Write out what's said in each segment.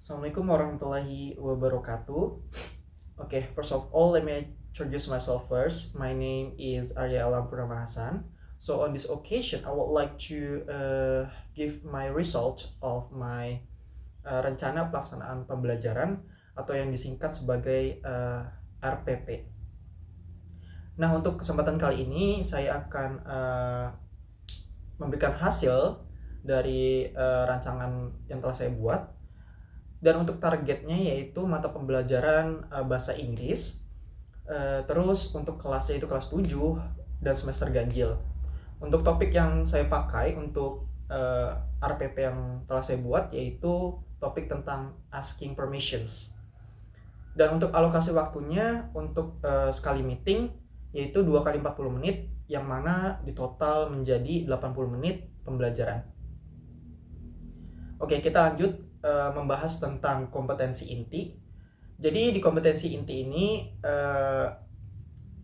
Assalamualaikum warahmatullahi wabarakatuh. Okay, first of all, let me introduce myself first. My name is Arya Alam Purnama Hasan. So on this occasion, I would like to give my result of my rencana pelaksanaan pembelajaran atau yang disingkat sebagai RPP. Nah, untuk kesempatan kali ini saya akan memberikan hasil dari rancangan yang telah saya buat. Dan untuk targetnya yaitu mata pembelajaran bahasa Inggris. Terus untuk kelasnya itu kelas 7 dan semester ganjil. Untuk topik yang saya pakai untuk RPP yang telah saya buat yaitu topik tentang asking permissions. Dan untuk alokasi waktunya untuk sekali meeting yaitu 2 kali 40 menit yang mana di total menjadi 80 menit pembelajaran. Oke, kita lanjut membahas tentang kompetensi inti. Jadi di kompetensi inti ini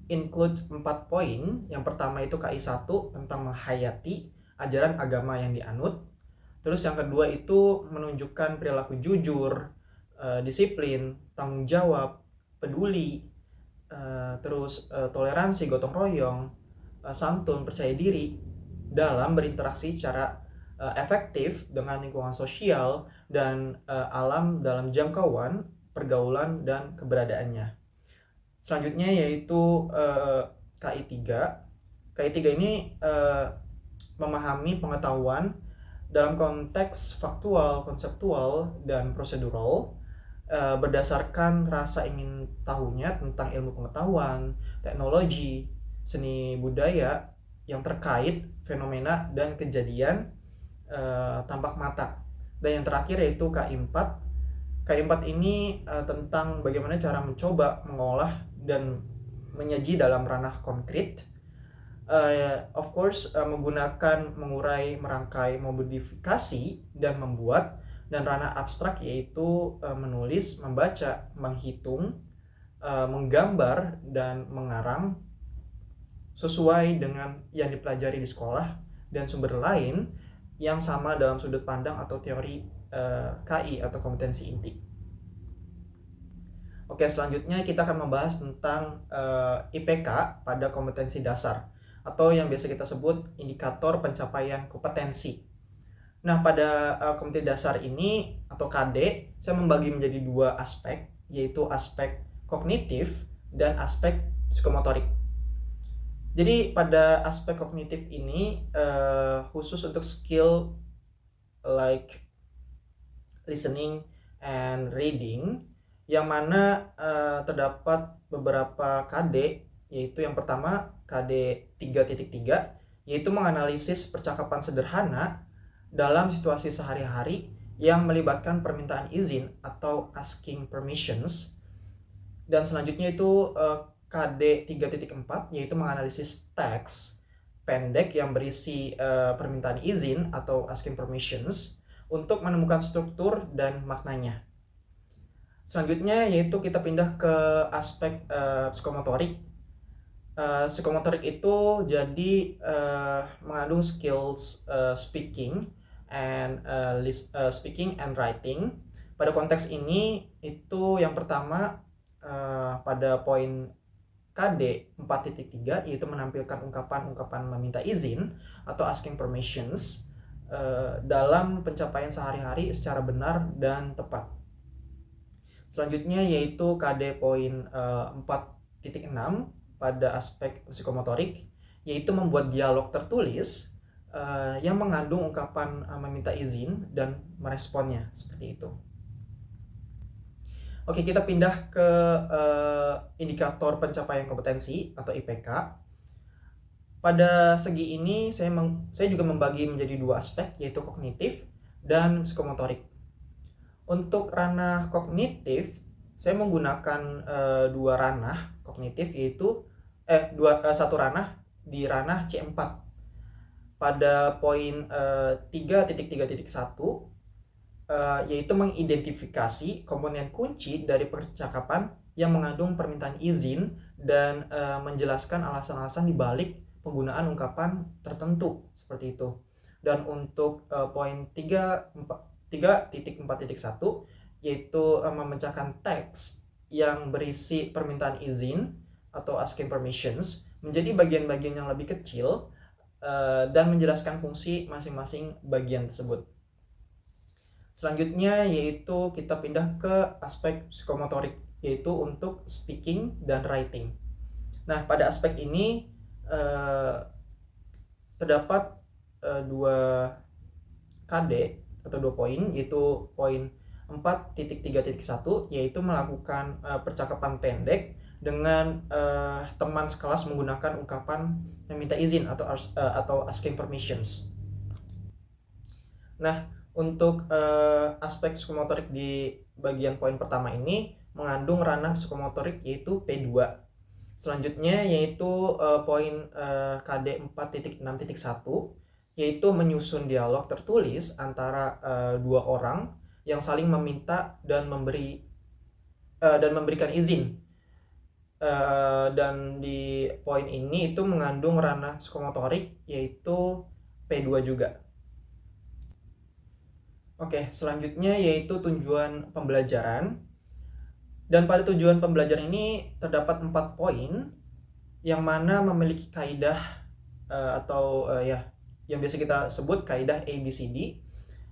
include 4 poin. Yang pertama itu KI 1 tentang menghayati ajaran agama yang dianut. Terus yang kedua itu menunjukkan perilaku jujur, disiplin, tanggung jawab, peduli, terus toleransi, gotong royong, santun, percaya diri dalam berinteraksi secara efektif dengan lingkungan sosial dan alam dalam jangkauan pergaulan dan keberadaannya. Selanjutnya yaitu KI 3. KI 3 ini memahami pengetahuan dalam konteks faktual, konseptual, dan prosedural berdasarkan rasa ingin tahunya tentang ilmu pengetahuan, teknologi, seni budaya yang terkait fenomena dan kejadian tampak mata. Dan yang terakhir yaitu KI 4. KI 4 ini tentang bagaimana cara mencoba, mengolah, dan menyaji dalam ranah konkret. Of course, menggunakan mengurai, merangkai, memodifikasi, dan membuat. Dan ranah abstrak yaitu menulis, membaca, menghitung, menggambar, dan mengarang sesuai dengan yang dipelajari di sekolah dan sumber lain yang sama dalam sudut pandang atau teori KI atau kompetensi inti. Oke, selanjutnya kita akan membahas tentang IPK pada kompetensi dasar atau yang biasa kita sebut indikator pencapaian kompetensi. Nah, pada kompetensi dasar ini atau KD, saya membagi menjadi 2 aspek, yaitu aspek kognitif dan aspek psikomotorik. Jadi pada aspek kognitif ini khusus untuk skill like listening and reading, yang mana terdapat beberapa KD, yaitu yang pertama KD 3.3 yaitu menganalisis percakapan sederhana dalam situasi sehari-hari yang melibatkan permintaan izin atau asking permissions. Dan selanjutnya itu KD 3.4 yaitu menganalisis teks pendek yang berisi permintaan izin atau asking permissions untuk menemukan struktur dan maknanya. Selanjutnya yaitu kita pindah ke aspek psikomotorik. Psikomotorik itu jadi mengandung skills speaking and writing. Pada konteks ini itu yang pertama pada poin KD 4.3 yaitu menampilkan ungkapan-ungkapan meminta izin atau asking permissions dalam pencapaian sehari-hari secara benar dan tepat. Selanjutnya yaitu KD poin 4.6 pada aspek psikomotorik, yaitu membuat dialog tertulis yang mengandung ungkapan meminta izin dan meresponnya, seperti itu. Oke, kita pindah ke indikator pencapaian kompetensi atau IPK. Pada segi ini saya juga membagi menjadi 2 aspek, yaitu kognitif dan psikomotorik. Untuk ranah kognitif, saya menggunakan 2 ranah kognitif, yaitu satu ranah di ranah C4. Pada poin 3.3.1 yaitu mengidentifikasi komponen kunci dari percakapan yang mengandung permintaan izin dan menjelaskan alasan-alasan di balik penggunaan ungkapan tertentu, seperti itu. Dan untuk poin 3.4.1 yaitu memecahkan teks yang berisi permintaan izin atau asking permissions menjadi bagian-bagian yang lebih kecil dan menjelaskan fungsi masing-masing bagian tersebut. Selanjutnya yaitu kita pindah ke aspek psikomotorik, yaitu untuk speaking dan writing. Nah, pada aspek ini terdapat 2 KD atau 2 poin, yaitu poin 4.3.1 yaitu melakukan percakapan pendek dengan teman sekelas menggunakan ungkapan meminta izin atau asking permissions. Nah, untuk aspek psikomotorik di bagian poin pertama ini mengandung ranah psikomotorik yaitu P2. Selanjutnya yaitu poin KD 4.6.1 yaitu menyusun dialog tertulis antara 2 orang yang saling meminta dan memberikan izin. Dan di poin ini itu mengandung ranah psikomotorik yaitu P2 juga. Oke, selanjutnya yaitu tujuan pembelajaran. Dan pada tujuan pembelajaran ini terdapat 4 poin yang mana memiliki kaidah yang biasa kita sebut kaidah ABCD.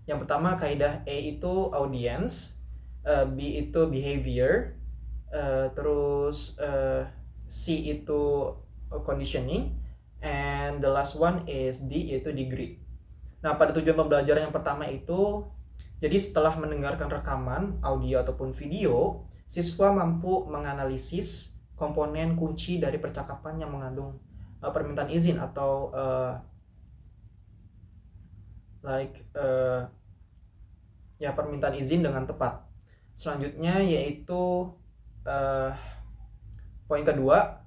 Yang pertama kaidah A itu audience, B itu behavior, terus C itu conditioning, and the last one is D yaitu degree. Nah, pada tujuan pembelajaran yang pertama itu, jadi setelah mendengarkan rekaman audio ataupun video, siswa mampu menganalisis komponen kunci dari percakapan yang mengandung permintaan izin atau permintaan izin dengan tepat. Selanjutnya yaitu poin kedua,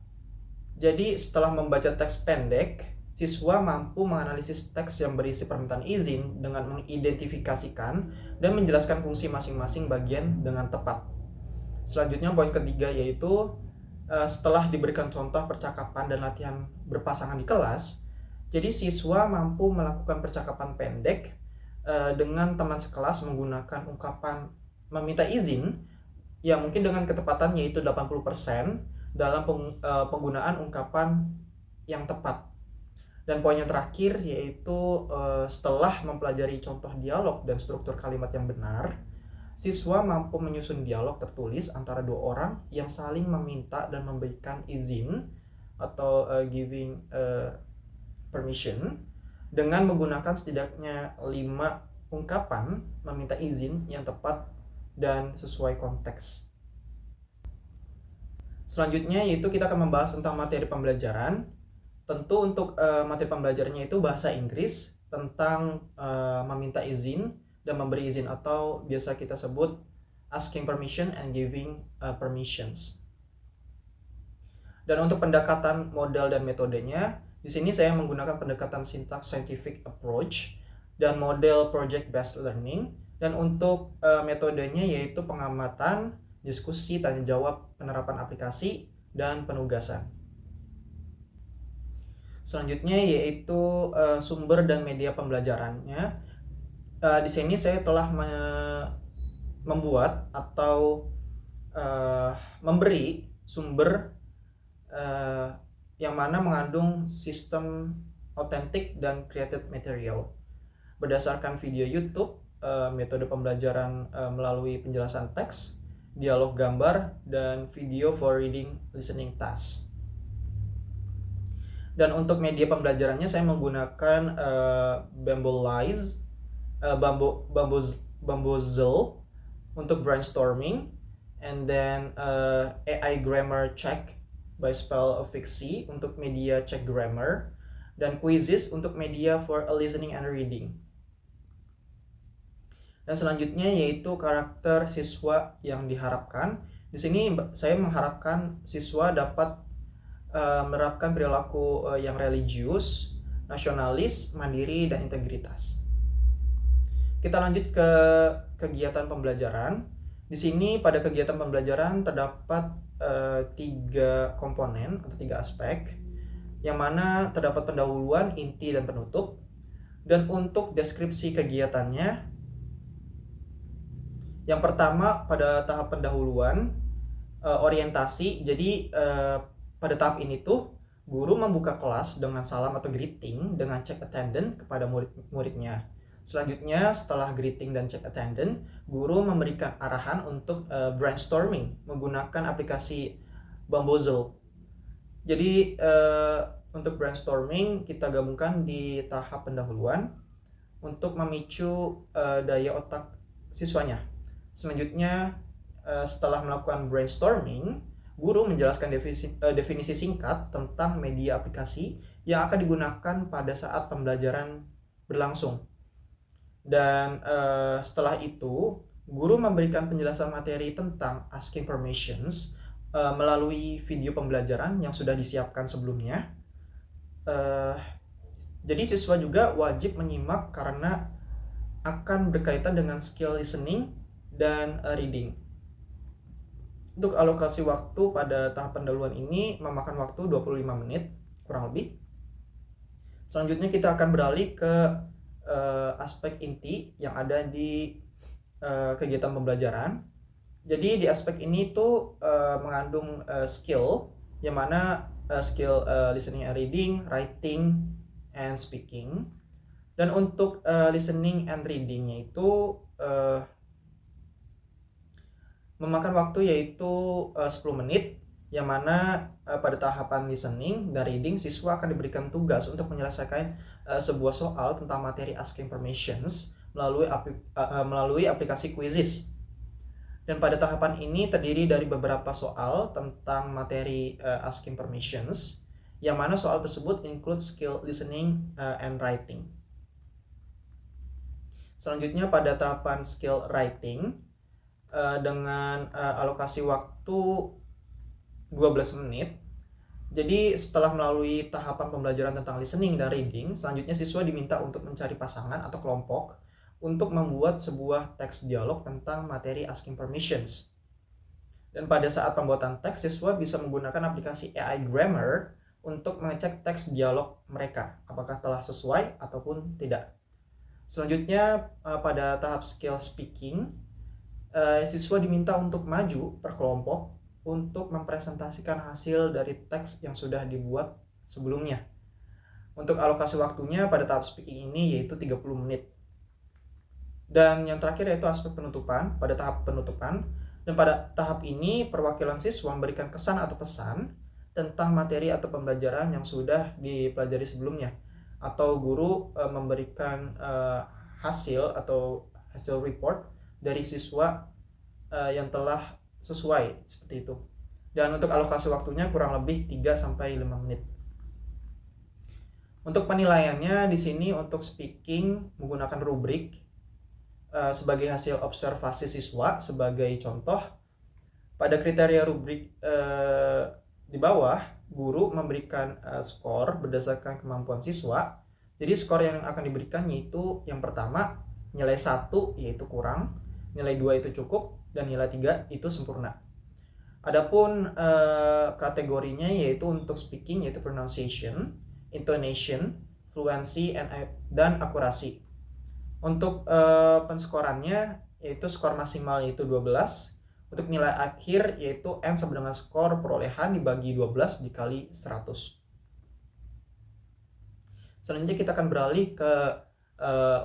jadi setelah membaca teks pendek, siswa mampu menganalisis teks yang berisi permintaan izin dengan mengidentifikasikan dan menjelaskan fungsi masing-masing bagian dengan tepat. Selanjutnya poin ketiga yaitu setelah diberikan contoh percakapan dan latihan berpasangan di kelas, jadi siswa mampu melakukan percakapan pendek dengan teman sekelas menggunakan ungkapan meminta izin yang mungkin dengan ketepatan yaitu 80% dalam penggunaan ungkapan yang tepat. Dan poin yang terakhir yaitu setelah mempelajari contoh dialog dan struktur kalimat yang benar, siswa mampu menyusun dialog tertulis antara 2 orang yang saling meminta dan memberikan izin atau giving permission dengan menggunakan setidaknya 5 ungkapan meminta izin yang tepat dan sesuai konteks. Selanjutnya yaitu kita akan membahas tentang materi pembelajaran. Tentu untuk materi pembelajarannya itu bahasa Inggris tentang meminta izin dan memberi izin atau biasa kita sebut asking permission and giving permissions. Dan untuk pendekatan model dan metodenya, di sini saya menggunakan pendekatan syntax scientific approach dan model project based learning. Dan untuk metodenya yaitu pengamatan, diskusi, tanya jawab, penerapan aplikasi, dan penugasan. Selanjutnya yaitu sumber dan media pembelajarannya. Di sini saya telah membuat atau memberi sumber yang mana mengandung sistem authentic dan created material berdasarkan video YouTube, metode pembelajaran melalui penjelasan teks, dialog gambar, dan video for reading listening task. Dan untuk media pembelajarannya saya menggunakan Bamboozle untuk brainstorming, and then AI grammar check by spell of Fixie untuk media check grammar, dan Quizzes untuk media for listening and reading. Dan selanjutnya yaitu karakter siswa yang diharapkan. Di sini saya mengharapkan siswa dapat menerapkan perilaku yang religius, nasionalis, mandiri, dan integritas. Kita lanjut ke kegiatan pembelajaran. Di sini pada kegiatan pembelajaran terdapat 3 komponen atau 3 aspek, yang mana terdapat pendahuluan, inti, dan penutup. Dan untuk deskripsi kegiatannya, Yang pertama pada tahap pendahuluan, orientasi. Jadi pada tahap ini tuh guru membuka kelas dengan salam atau greeting dengan check attendance kepada murid-muridnya. Selanjutnya setelah greeting dan check attendance, guru memberikan arahan untuk brainstorming menggunakan aplikasi Bamboozle. Jadi untuk brainstorming kita gabungkan di tahap pendahuluan untuk memicu daya otak siswanya. Selanjutnya setelah melakukan brainstorming, guru menjelaskan definisi singkat tentang media aplikasi yang akan digunakan pada saat pembelajaran berlangsung. Dan setelah itu, guru memberikan penjelasan materi tentang asking permissions melalui video pembelajaran yang sudah disiapkan sebelumnya. Jadi siswa juga wajib menyimak karena akan berkaitan dengan skill listening dan reading. Untuk alokasi waktu pada tahap pendahuluan ini memakan waktu 25 menit kurang lebih. Selanjutnya kita akan beralih ke aspek inti yang ada di kegiatan pembelajaran. Jadi di aspek ini tuh mengandung skill, yang mana skill listening and reading, writing, and speaking. Dan untuk listening and readingnya itu memakan waktu yaitu 10 menit, yang mana pada tahapan listening dan reading siswa akan diberikan tugas untuk menyelesaikan sebuah soal tentang materi asking permissions melalui aplikasi Quizzes. Dan pada tahapan ini terdiri dari beberapa soal tentang materi asking permissions, yang mana soal tersebut include skill listening and writing. Selanjutnya pada tahapan skill writing dengan alokasi waktu 12 menit. Jadi setelah melalui tahapan pembelajaran tentang listening dan reading, selanjutnya siswa diminta untuk mencari pasangan atau kelompok untuk membuat sebuah teks dialog tentang materi asking permissions. Dan pada saat pembuatan teks, siswa bisa menggunakan aplikasi AI Grammar untuk mengecek teks dialog mereka, apakah telah sesuai ataupun tidak. Selanjutnya pada tahap skill speaking, siswa diminta untuk maju per kelompok untuk mempresentasikan hasil dari teks yang sudah dibuat sebelumnya. Untuk alokasi waktunya pada tahap speaking ini yaitu 30 menit. Dan yang terakhir yaitu aspek penutupan, pada tahap penutupan. Dan pada tahap ini perwakilan siswa memberikan kesan atau pesan tentang materi atau pembelajaran yang sudah dipelajari sebelumnya. Atau guru memberikan hasil report dari siswa yang telah sesuai seperti itu. Dan untuk alokasi waktunya kurang lebih 3-5 menit. Untuk penilaiannya di sini untuk speaking menggunakan rubrik sebagai hasil observasi siswa. Sebagai contoh, pada kriteria rubrik di bawah, guru memberikan skor berdasarkan kemampuan siswa. Jadi skor yang akan diberikan yaitu yang pertama nilai 1 yaitu kurang, nilai 2 itu cukup, dan nilai 3 itu sempurna. Adapun kategorinya yaitu untuk speaking yaitu pronunciation, intonation, fluency, dan akurasi. Untuk penskorannya yaitu skor maksimal yaitu 12. Untuk nilai akhir yaitu N sama dengan skor perolehan dibagi 12 dikali 100. Selanjutnya kita akan beralih ke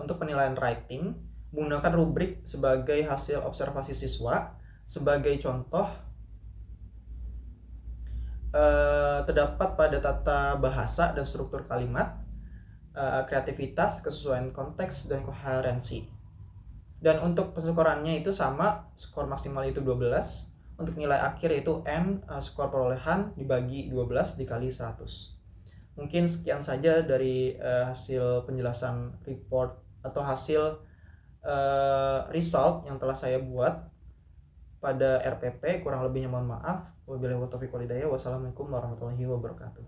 untuk penilaian writing menggunakan rubrik sebagai hasil observasi siswa. Sebagai contoh, terdapat pada tata bahasa dan struktur kalimat, kreativitas, kesesuaian konteks, dan koherensi. Dan untuk penskorannya itu sama, skor maksimal itu 12. Untuk nilai akhir yaitu N, skor perolehan dibagi 12 dikali 100. Mungkin sekian saja dari hasil penjelasan report atau hasil result yang telah saya buat pada RPP. Kurang lebihnya mohon maaf. Wabillahi taufiq wal hidayah. Wassalamualaikum warahmatullahi wabarakatuh.